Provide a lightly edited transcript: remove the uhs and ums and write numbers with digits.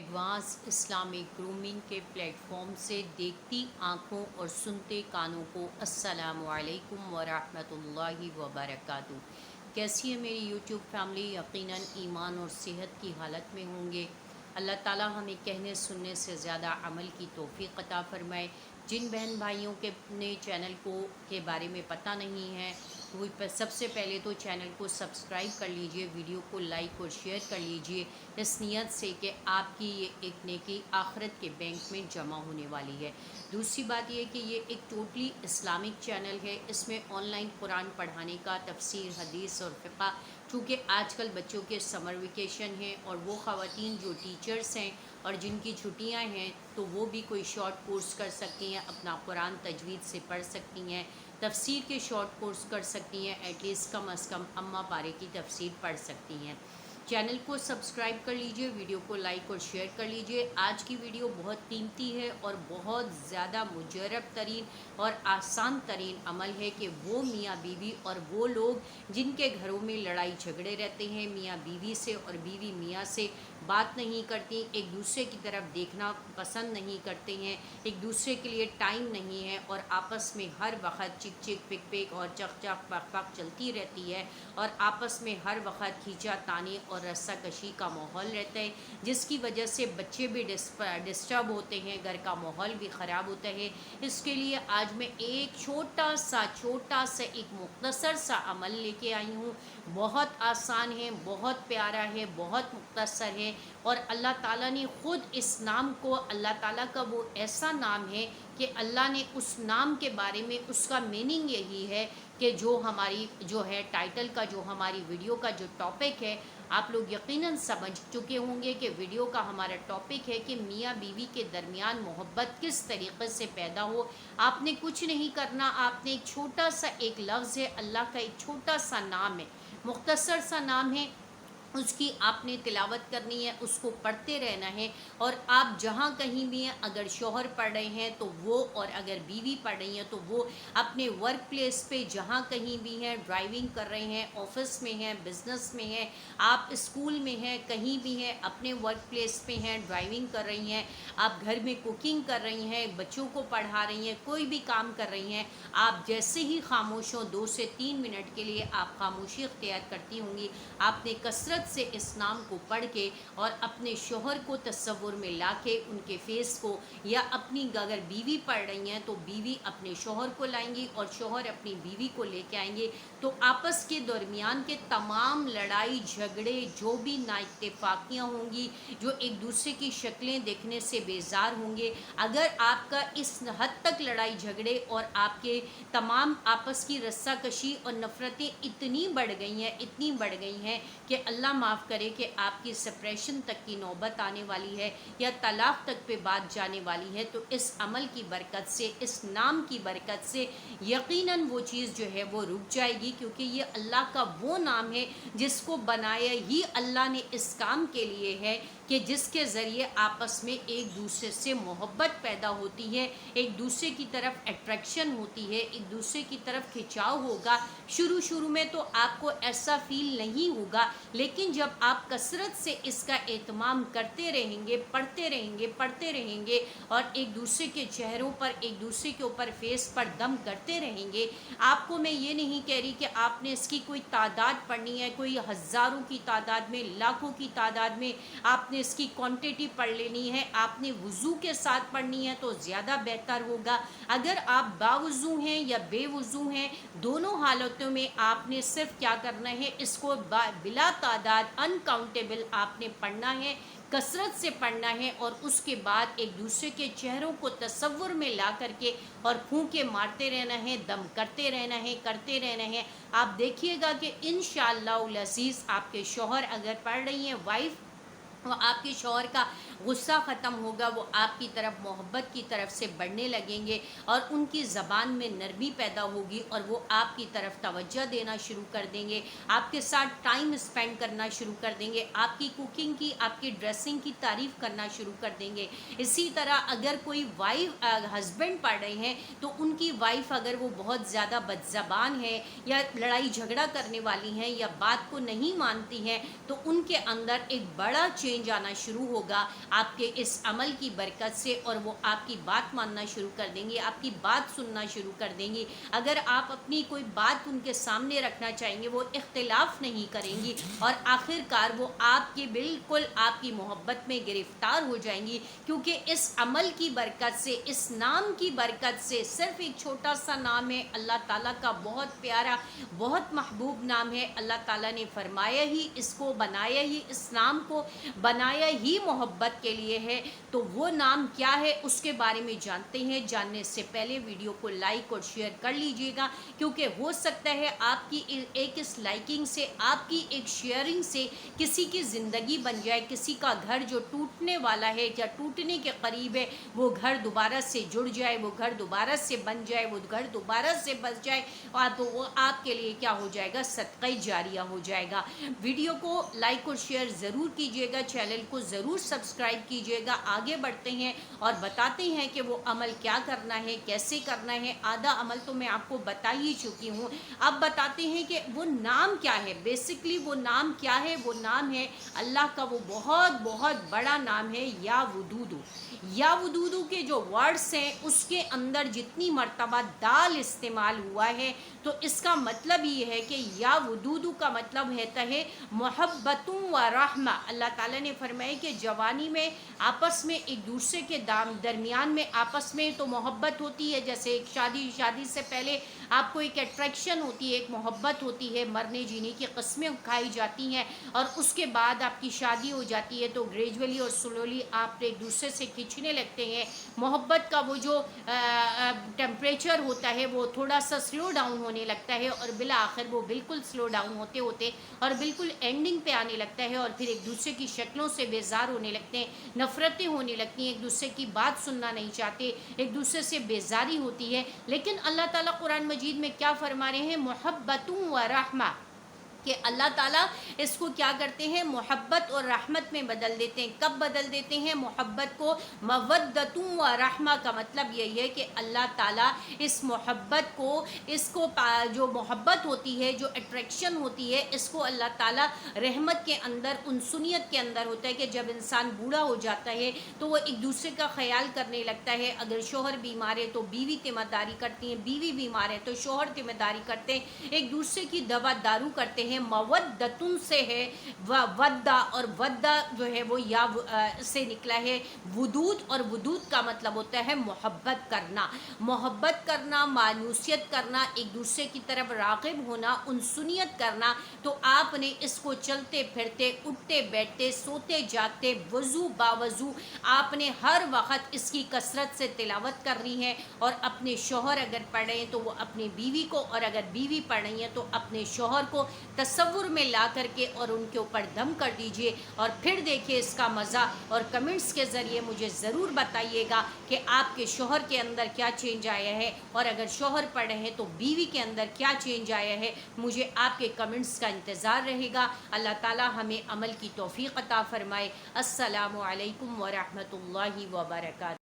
Advance Islamic grooming کے plate form سے دیکھتی آنکھوں اور سنتے کانوں کو السلام علیکم ورحمۃ اللہ وبرکاتہ۔ کیسی ہے میری یوٹیوب فیملی؟ یقیناً ایمان اور صحت کی حالت میں ہوں گے۔ اللہ تعالیٰ ہمیں کہنے سننے سے زیادہ عمل کی توفیق عطا فرمائے۔ جن بہن بھائیوں کے اپنے چینل کے بارے میں پتہ نہیں ہے، وہ سب سے پہلے تو چینل کو سبسکرائب کر لیجئے، ویڈیو کو لائک اور شیئر کر لیجئے، اس نیت سے کہ آپ کی یہ ایک نیکی آخرت کے بینک میں جمع ہونے والی ہے۔ دوسری بات یہ کہ یہ ایک ٹوٹلی اسلامک چینل ہے، اس میں آن لائن قرآن پڑھانے کا، تفسیر، حدیث اور فقہ، چونکہ آج کل بچوں کے سمر ویکیشن ہیں اور وہ خواتین جو ٹیچرز ہیں اور جن کی چھٹیاں ہیں تو وہ بھی کوئی شارٹ کورس کر سکتی ہیں، اپنا قرآن تجوید سے پڑھ سکتی ہیں، تفسیر کے شارٹ کورس کر سکتی ہیں، ایٹ لیسٹ کم از کم اماں پارے کی تفسیر پڑھ سکتی ہیں۔ چینل کو سبسکرائب کر لیجئے، ویڈیو کو لائک اور شیئر کر لیجئے۔ آج کی ویڈیو بہت قیمتی ہے اور بہت زیادہ مجرب ترین اور آسان ترین عمل ہے کہ وہ میاں بیوی اور وہ لوگ جن کے گھروں میں لڑائی جھگڑے رہتے ہیں، میاں بیوی سے اور بیوی میاں سے بات نہیں کرتی، ایک دوسرے کی طرف دیکھنا پسند نہیں کرتے ہیں، ایک دوسرے کے لیے ٹائم نہیں ہے اور آپس میں ہر وقت چک چک پک پک اور چک چک پک پک چلتی رہتی ہے اور آپس میں ہر وقت کھینچا تانی اور رسہ کشی کا ماحول رہتا ہے، جس کی وجہ سے بچے بھی ڈسٹرب ہوتے ہیں، گھر کا ماحول بھی خراب ہوتا ہے۔ اس کے لیے آج میں ایک چھوٹا سا ایک مختصر سا عمل لے کے آئی ہوں۔ بہت آسان ہے، بہت پیارا ہے، بہت مختصر ہے اور اللہ تعالیٰ نے خود اس نام کو، اللہ تعالیٰ کا وہ ایسا نام ہے کہ اللہ نے اس نام کے بارے میں اس کا میننگ یہی ہے کہ جو ہماری جو ہے ٹائٹل کا، جو ہماری ویڈیو کا جو ٹاپک ہے، آپ لوگ یقیناً سمجھ چکے ہوں گے کہ ویڈیو کا ہمارا ٹاپک ہے کہ میاں بیوی کے درمیان محبت کس طریقے سے پیدا ہو۔ آپ نے کچھ نہیں کرنا، آپ نے ایک چھوٹا سا ایک لفظ ہے، اللہ کا ایک چھوٹا سا نام ہے، مختصر سا نام ہے، اس کی آپ نے تلاوت کرنی ہے، اس کو پڑھتے رہنا ہے اور آپ جہاں کہیں بھی ہیں، اگر شوہر پڑھ رہے ہیں تو وہ، اور اگر بیوی پڑھ رہی ہیں تو وہ اپنے ورک پلیس پہ جہاں کہیں بھی ہیں، ڈرائیونگ کر رہے ہیں، آفس میں ہیں، بزنس میں ہیں، آپ اسکول میں ہیں، کہیں بھی ہیں، اپنے ورک پلیس پہ ہیں، ڈرائیونگ کر رہی ہیں، آپ گھر میں کوکنگ کر رہی ہیں، بچوں کو پڑھا رہی ہیں، کوئی بھی کام کر رہی ہیں، آپ جیسے ہی خاموش ہوں 2 سے 3 منٹ کے لیے آپ خاموشی اختیار کرتی ہوں گی، آپ نے کثرت سے اس نام کو پڑھ کے اور اپنے شوہر کو تصور میں لا کے ان کے فیس کو، یا اپنی اگر بیوی پڑھ رہی ہیں تو بیوی اپنے شوہر کو لائیں گی اور شوہر اپنی بیوی کو لے کے آئیں گے، تو آپس کے درمیان کے تمام لڑائی جھگڑے، جو بھی نا اتفاقیاں ہوں گی، جو ایک دوسرے کی شکلیں دیکھنے سے بیزار ہوں گے، اگر آپ کا اس حد تک لڑائی جھگڑے اور آپ کے تمام آپس کی رسہ کشی اور نفرتیں اتنی بڑھ گئی ہیں، اتنی بڑھ گئی ہیں کہ اللہ معاف کرے کہ آپ کی سپریشن تک کی نوبت آنے والی ہے یا طلاق تک پہ بات جانے والی ہے، تو اس عمل کی برکت سے، اس نام کی برکت سے یقیناً وہ چیز جو ہے وہ رک جائے گی، کیونکہ یہ اللہ کا وہ نام ہے جس کو بنایا ہی اللہ نے اس کام کے لیے ہے کہ جس کے ذریعے آپس میں ایک دوسرے سے محبت پیدا ہوتی ہے، ایک دوسرے کی طرف اٹریکشن ہوتی ہے، ایک دوسرے کی طرف کھنچاؤ ہوگا۔ شروع میں تو آپ کو ایسا فیل نہیں ہوگا، لیکن جب آپ کثرت سے اس کا اہتمام کرتے رہیں گے، پڑھتے رہیں گے اور ایک دوسرے کے چہروں پر، ایک دوسرے کے اوپر فیس پر دم کرتے رہیں گے، آپ کو میں یہ نہیں کہہ رہی کہ آپ نے اس کی کوئی تعداد پڑھنی ہے، کوئی ہزاروں کی تعداد میں، لاکھوں کی تعداد میں آپ نے اس کی کوانٹٹی پڑھ لینی ہے، آپ نے وضو کے ساتھ پڑھنی ہے تو زیادہ بہتر ہوگا۔ اگر آپ باوضو ہیں یا بے وضو ہیں، دونوں حالتوں میں آپ نے صرف کیا کرنا ہے، اس کو بلا تعداد انکاؤنٹیبل آپ نے پڑھنا ہے، کثرت سے پڑھنا ہے، اور اس کے بعد ایک دوسرے کے چہروں کو تصور میں لا کر کے اور پھونکے مارتے رہنا ہے، دم کرتے رہنا ہے۔ آپ دیکھیے گا کہ انشاءاللہ العزیز آپ کے شوہر اگر پڑھ رہی ہیں وائف، وہ آپ کے شوہر کا غصہ ختم ہوگا، وہ آپ کی طرف محبت کی طرف سے بڑھنے لگیں گے اور ان کی زبان میں نرمی پیدا ہوگی اور وہ آپ کی طرف توجہ دینا شروع کر دیں گے، آپ کے ساتھ ٹائم اسپینڈ کرنا شروع کر دیں گے، آپ کی کوکنگ کی، آپ کی ڈریسنگ کی تعریف کرنا شروع کر دیں گے۔ اسی طرح اگر کوئی وائف ہسبینڈ پڑھ رہے ہیں تو ان کی وائف اگر وہ بہت زیادہ بد زبان ہے یا لڑائی جھگڑا کرنے والی ہیں یا بات کو نہیں مانتی ہیں، تو ان کے اندر ایک بڑا چینج چینج آنا شروع ہوگا آپ کے اس عمل کی برکت سے، اور وہ آپ کی بات ماننا شروع کر دیں گے، آپ کی بات سننا شروع کر دیں گی۔ اگر آپ اپنی کوئی بات ان کے سامنے رکھنا چاہیں گے وہ اختلاف نہیں کریں گی، اور آخر کار وہ آپ کے بالکل آپ کی محبت میں گرفتار ہو جائیں گی، کیونکہ اس عمل کی برکت سے، اس نام کی برکت سے، صرف ایک چھوٹا سا نام ہے، اللہ تعالیٰ کا بہت پیارا بہت محبوب نام ہے۔ اللہ تعالیٰ نے فرمایا ہی اس کو بنایا ہی، اس نام کو بنایا ہی محبت کے لیے ہے۔ تو وہ نام کیا ہے اس کے بارے میں جانتے ہیں۔ جاننے سے پہلے ویڈیو کو لائک اور شیئر کر لیجئے گا، کیونکہ ہو سکتا ہے آپ کی ایک اس لائکنگ سے، آپ کی ایک شیئرنگ سے کسی کی زندگی بن جائے، کسی کا گھر جو ٹوٹنے والا ہے یا ٹوٹنے کے قریب ہے وہ گھر دوبارہ سے جڑ جائے، وہ گھر دوبارہ سے بن جائے، وہ گھر دوبارہ سے بس جائے، اور تو وہ آپ کے لیے کیا ہو جائے گا، صدقہ جاریہ ہو جائے گا۔ ویڈیو کو لائک اور شیئر ضرور کیجئے گا، چینل کو ضرور سبسکرائب کیجئے گا۔ آگے بڑھتے ہیں اور بتاتے ہیں کہ وہ عمل کیا کرنا ہے، کیسے کرنا ہے۔ آدھا عمل تو میں آپ کو بتا ہی چکی ہوں، اب بتاتے ہیں کہ وہ نام کیا ہے۔ بیسکلی وہ نام کیا ہے؟ وہ نام ہے اللہ کا وہ بہت بہت بڑا نام ہے، یا ودودو۔ یا ودودو کے جو ورڈز ہیں اس کے اندر جتنی مرتبہ دال استعمال ہوا ہے تو اس کا مطلب یہ ہے کہ یا ودودو کا مطلب ہے محبتوں و رحمہ۔ اللہ تعالیٰ نے فرمایا کہ جوانی میں آپس میں ایک دوسرے کے درمیان میں آپس میں تو محبت ہوتی ہے، جیسے ایک شادی سے پہلے آپ کو ایک اٹریکشن ہوتی ہے، ایک محبت ہوتی ہے، مرنے جینے کی قسمیں کھائی جاتی ہیں، اور اس کے بعد آپ کی شادی ہو جاتی ہے تو گریجولی اور سلولی آپ ایک دوسرے سے کھنچنے لگتے ہیں۔ محبت کا وہ جو ٹیمپریچر ہوتا ہے وہ تھوڑا سا سلو ڈاؤن ہونے لگتا ہے، اور بالآخر وہ بالکل سلو ڈاؤن ہوتے ہوتے اور بالکل اینڈنگ پہ آنے لگتا ہے، اور پھر ایک دوسرے کی شکلوں سے بیزار ہونے لگتے ہیں، نفرتیں ہونے لگتی ہیں، ایک دوسرے کی بات سننا نہیں چاہتے، ایک دوسرے سے بیزاری ہوتی ہے۔ لیکن اللہ تعالیٰ قرآن مجید میں کیا فرما رہے ہیں؟ محبتوں و رحمہ، کہ اللہ تعالیٰ اس کو کیا کرتے ہیں؟ محبت اور رحمت میں بدل دیتے ہیں۔ کب بدل دیتے ہیں محبت کو؟ مودتوں و رحمہ کا مطلب یہی ہے کہ اللہ تعالیٰ اس محبت کو، اس کو جو محبت ہوتی ہے، جو اٹریکشن ہوتی ہے، اس کو اللہ تعالیٰ رحمت کے اندر، انسانیت کے اندر ہوتا ہے کہ جب انسان بوڑھا ہو جاتا ہے تو وہ ایک دوسرے کا خیال کرنے لگتا ہے۔ اگر شوہر بیمار ہے تو بیوی ذمہ داری کرتی ہیں، بیوی بیمار ہے تو شوہر ذمہ داری کرتے ہیں، ایک دوسرے کی دوا دارو کرتے ہیں۔ مودتن سے ہے ودا، اور ودا جو ہے وہ یا سے نکلا ہے ودود، اور ودود کا مطلب ہوتا ہے محبت کرنا، محبت کرنا، مانوسیت کرنا، ایک دوسرے کی طرف راغب ہونا، انسانیت کرنا۔ تو آپ نے اس کو چلتے پھرتے، اٹھتے بیٹھتے، سوتے جاگتے، وضو باوضو آپ نے ہر وقت اس کی کثرت سے تلاوت کرنی ہے، اور اپنے شوہر اگر پڑھ رہے ہیں تو وہ اپنی بیوی کو، اور اگر بیوی پڑھ رہی ہیں تو اپنے شوہر کو تصور میں لا کر کے اور ان کے اوپر دم کر دیجئے، اور پھر دیکھیے اس کا مزہ، اور کمنٹس کے ذریعے مجھے ضرور بتائیے گا کہ آپ کے شوہر کے اندر کیا چینج آیا ہے، اور اگر شوہر پڑھ رہے ہیں تو بیوی کے اندر کیا چینج آیا ہے۔ مجھے آپ کے کمنٹس کا انتظار رہے گا۔ اللہ تعالی ہمیں عمل کی توفیق عطا فرمائے۔ السلام علیکم ورحمۃ اللہ وبرکاتہ۔